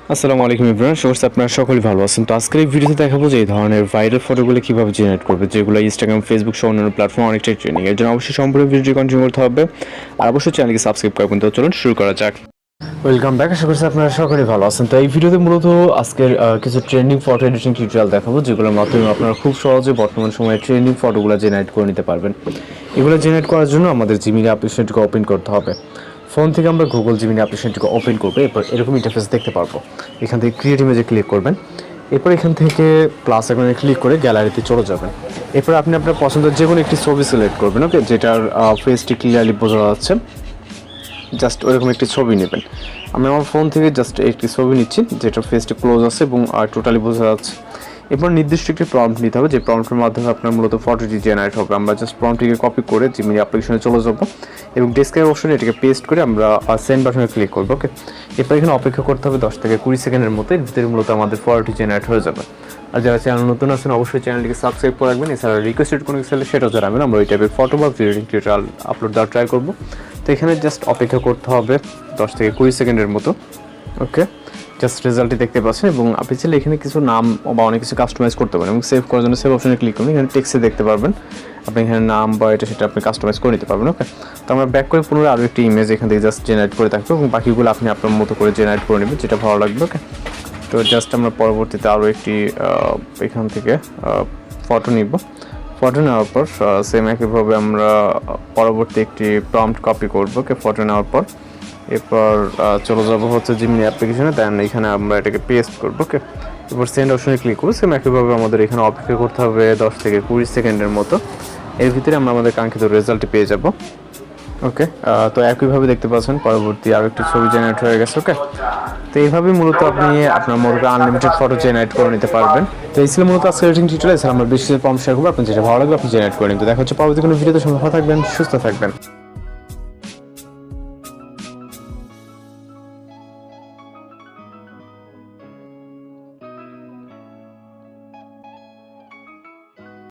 আসসালামু আলাইকুম এভরিওয়ান, শুভেচ্ছা। আপনারা সকলেই ভালো আছেন। তো আজকের এই ভিডিওতে দেখাবো যে এই ধরনের ভাইরাল ফটোগুলো কিভাবে জেনারেট করবে, যেগুলো ইনস্টাগ্রাম, ফেসবুক সহ অন্যান্য প্ল্যাটফর্ম অনেকটাই ট্রেন্ডিং। এর জন্য অবশ্যই সম্পূর্ণ ভিডিওটি কন্টিনিউ করতে হবে আর অবশ্যই চ্যানেলকে সাবস্ক্রাইব করবেন। তো চলুন শুরু করা যাক। ওয়েলকাম ব্যাক, আশা করছি আপনারা সকলেই ভালো আছেন। তো এই ভিডিওতে মূলত আজকের কিছু ট্রেন্ডিং ফটো এডিটিং টিউটোরিয়াল দেখাবো, যেগুলোর মাধ্যমে আপনারা খুব সহজে বর্তমান সময়ে ট্রেন্ডিং ফটোগুলো জেনারেট করে নিতে পারবেন। এগুলো জেনারেট করার জন্য আমাদের জিমিনি অ্যাপ্লিকেশনটিকে ওপেন করতে হবে। ফোন থেকে আমরা গুগল জিমিনি অ্যাপ্লিকেশনটিকে ওপেন করবো, এরপর এরকম ইন্টারফেস দেখতে পারবো। এখান থেকে ক্রিয়েট ইমেজে ক্লিক করবেন, এরপর এখান থেকে প্লাস আইকনে ক্লিক করে গ্যালারিতে চলে যাবেন। এরপর আপনি আপনার পছন্দের যে কোনো একটি ছবি সিলেক্ট করবেন, ওকে, যেটার ফেসটি ক্লিয়ারলি বোঝা যাচ্ছে। জাস্ট ওইরকম একটি ছবি নেবেন। আমি আমার ফোন থেকে জাস্ট একটি ছবি নিচ্ছি যেটার ফেসটি ক্লোজ আছে এবং টোটালি বোঝা যাচ্ছে। এরপর নির্দিষ্ট একটি প্রম্পট নিতে হবে, যে প্রম্পটের মাধ্যমে আপনার মূলত ফটোটি জেনারেট হবে। আমরা জাস্ট প্রম্পটটিকে কপি করে জিমিনি অ্যাপ্লিকেশনে চলে যাবো এবং ডেস্কের অপশনে এটাকে পেস্ট করে আমরা সেন্ড বাটনে ক্লিক করবো, ওকে। এরপর এখানে অপেক্ষা করতে হবে 10 থেকে 20 সেকেন্ডের মতো। এর ভিতরে মূলত আমাদের ফটোটি জেনারেট হয়ে যাবে। আর যারা চ্যানেল নতুন আছেন অবশ্যই চ্যানেলটিকে সাবস্ক্রাইব করে রাখবেন। এছাড়া রিকোয়েস্টেড কোনো কিছু হলে সেটাও জানাবেন, আমরা ওই টাইপের ফটো বা ভিডিও টিউটোরিয়াল আপলোড দেওয়ার ট্রাই করবো। তো এখানে জাস্ট অপেক্ষা করতে হবে 10 থেকে 20 সেকেন্ডের মতো, ওকে। জাস্ট রেজাল্টটি দেখতে পাচ্ছেন এবং আপনি চাইলে এখানে কিছু নাম বা অনেক কিছু কাস্টমাইজ করতে পারেন এবং সেভ করার জন্য সেভ অপশনে ক্লিক করুন। এখানে টেক্সটে দেখতে পারবেন আপনি এখানে নাম বা এটা সেটা আপনি কাস্টমাইজ করে নিতে পারবেন, ওকে। তো আমরা ব্যাক করে পুনরায় আরও একটি ইমেজ এখান থেকে জাস্ট জেনারেট করে থাকবো এবং বাকিগুলো আপনি আপনার মতো করে জেনারেট করে নেবেন, যেটা ভালো লাগবে, ওকে। তো জাস্ট আমরা পরবর্তীতে আরও একটি এখান থেকে ফটো নিব। ফটো নেওয়ার পর সেম একইভাবে আমরা পরবর্তী একটি প্রম্পট কপি করবো, ওকে। ফটো নেওয়ার পর এরপর চলে যাবো হচ্ছে জিমিনি অ্যাপ্লিকেশনে, দেন এখানে আমরা এটাকে পেস্ট করবো, ওকে। এরপর সেন্ড অপশনে ক্লিক করবো। সেম একইভাবে আমাদের এখানে অপেক্ষা করতে হবে 10 থেকে 20 সেকেন্ডের মতো। এর ভিতরে আমরা আমাদের কাঙ্ক্ষিত রেজাল্টটি পেয়ে যাব, ওকে। তো একইভাবে দেখতে পাচ্ছেন পরবর্তী আরও একটি ছবি জেনারেট হয়ে গেছে, ওকে। তো এইভাবেই মূলত আপনি আপনার মতো আনলিমিটেড ফটো জেনারেট করে নিতে পারবেন। তো এই ছিল মূলত আজকের এডিটিং টিউটোরিয়াল। আমরা বেশি প্রম্পট শেয়ার করবো, আপনি যেটা ভালো লাগবে আপনি জেনারেট করে নিন। তো দেখা হচ্ছে পরবর্তী কোনো ভিডিওতে। ভালো থাকবেন, সুস্থ থাকবেন।